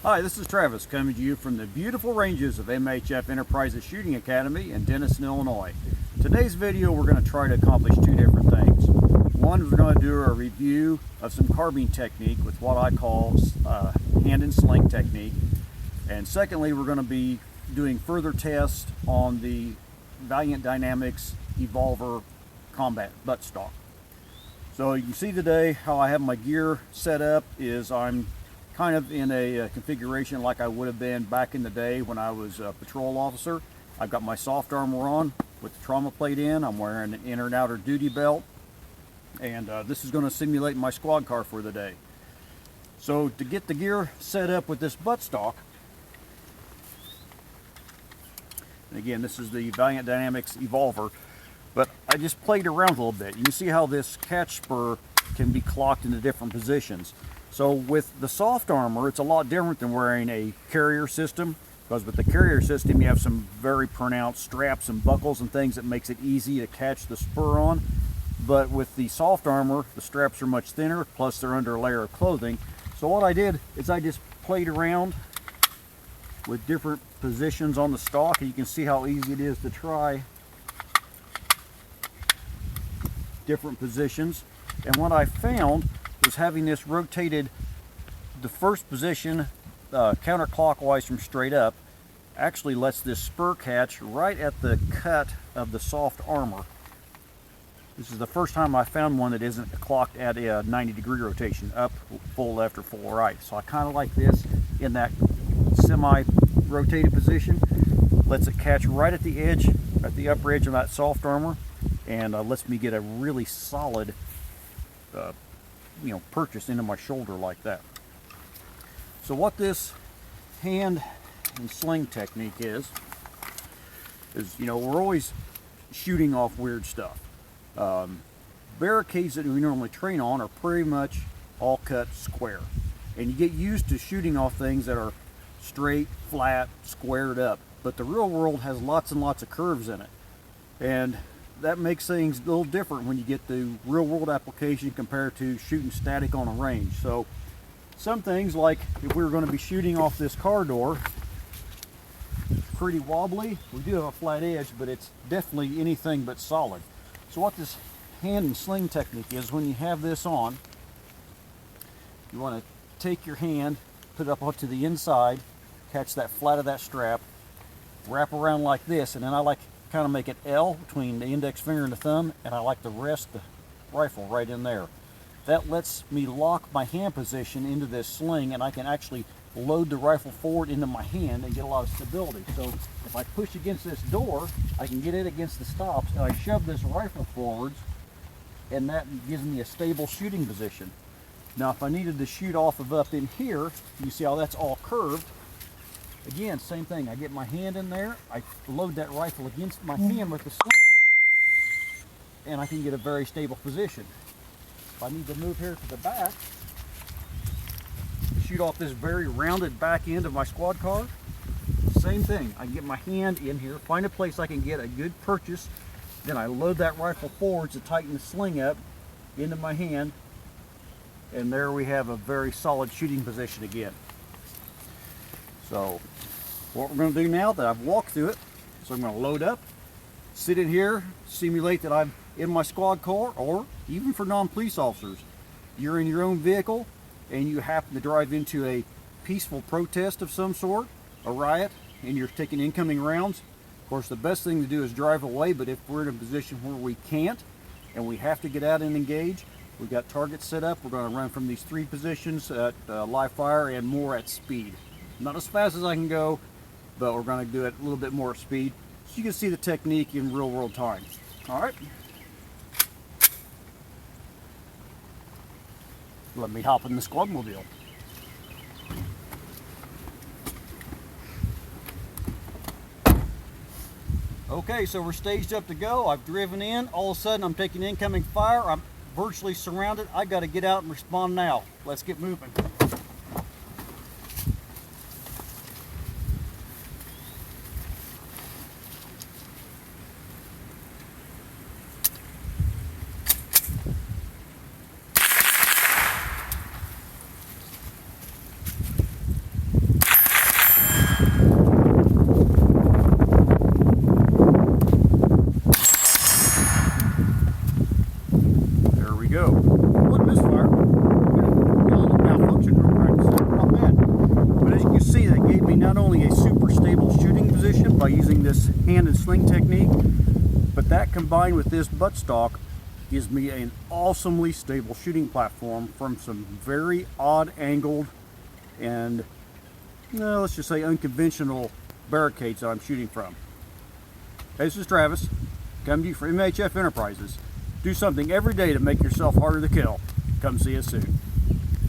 Hi, this is Travis coming to you from the beautiful ranges of MHF Enterprises Shooting Academy in Denison, Illinois. Today's video we're going to try to accomplish two different things. One, we're going to do a review of some carbine technique with what I call hand and sling technique. And secondly, we're going to be doing further tests on the Valiant Dynamics EvolvR combat buttstock. So you can see today how I have my gear set up is I'm kind of in a configuration like I would have been back in the day when I was a patrol officer. I've got my soft armor on with the trauma plate in. I'm wearing an inner and outer duty belt, and this is going to simulate my squad car for the day. So to get the gear set up with this buttstock, and again, this is the Valiant Dynamics EvolvR, but I just played around a little bit. You can see how this catch spur can be clocked into different positions. So with the soft armor, it's a lot different than wearing a carrier system, because with the carrier system you have some very pronounced straps and buckles and things that makes it easy to catch the spur on. But with the soft armor, the straps are much thinner, plus they're under a layer of clothing. So what I did is I just played around with different positions on the stock, and you can see how easy it is to try different positions. And what I found was having this rotated, the first position counterclockwise from straight up actually lets this spur catch right at the cut of the soft armor. This is the first time I found one that isn't clocked at a 90-degree rotation, up, full left, or full right. So I kind of like this in that semi-rotated position. Lets it catch right at the edge, at the upper edge of that soft armor, and lets me get a really solid purchase into my shoulder like that. So what this hand and sling technique is we're always shooting off weird stuff. Barricades that we normally train on are pretty much all cut square, and you get used to shooting off things that are straight, flat, squared up. But the real world has lots and lots of curves in it, and that makes things a little different when you get the real world application compared to shooting static on a range. So some things, like if we were going to be shooting off this car door, pretty wobbly. We do have a flat edge, but it's definitely anything but solid. So what this hand and sling technique is, when you have this on, you want to take your hand, put it up onto the inside, catch that flat of that strap, wrap around like this, and then I like kind of make an L between the index finger and the thumb, and I like to rest the rifle right in there. That lets me lock my hand position into this sling, and I can actually load the rifle forward into my hand and get a lot of stability. So if I push against this door, I can get it against the stops, and I shove this rifle forwards, and that gives me a stable shooting position. Now if I needed to shoot off of up in here, you see how that's all curved. Again, same thing. I get my hand in there, I load that rifle against my hand with the sling, and I can get a very stable position. If I need to move here to the back, shoot off this very rounded back end of my squad car, same thing. I get my hand in here, find a place I can get a good purchase, then I load that rifle forward to tighten the sling up into my hand, and there we have a very solid shooting position again. So what we're going to do now that I've walked through it, so I'm going to load up, sit in here, simulate that I'm in my squad car, or even for non-police officers, you're in your own vehicle and you happen to drive into a peaceful protest of some sort, a riot, and you're taking incoming rounds. Of course, the best thing to do is drive away, but if we're in a position where we can't and we have to get out and engage, we've got targets set up. We're going to run from these three positions at live fire and more at speed. Not as fast as I can go, but we're going to do it a little bit more at speed, so you can see the technique in real world time. All right. Let me hop in the squadmobile. Okay, so we're staged up to go. I've driven in. All of a sudden, I'm taking incoming fire. I'm virtually surrounded. I got to get out and respond now. Let's get moving. go. One misfire. A little malfunction during practice. Not bad. But as you can see, that gave me not only a super stable shooting position by using this hand and sling technique, but that combined with this buttstock gives me an awesomely stable shooting platform from some very odd angled and, let's just say, unconventional barricades that I'm shooting from. Hey, this is Travis, coming to you from MHF Enterprises. Do something every day to make yourself harder to kill. Come see us soon.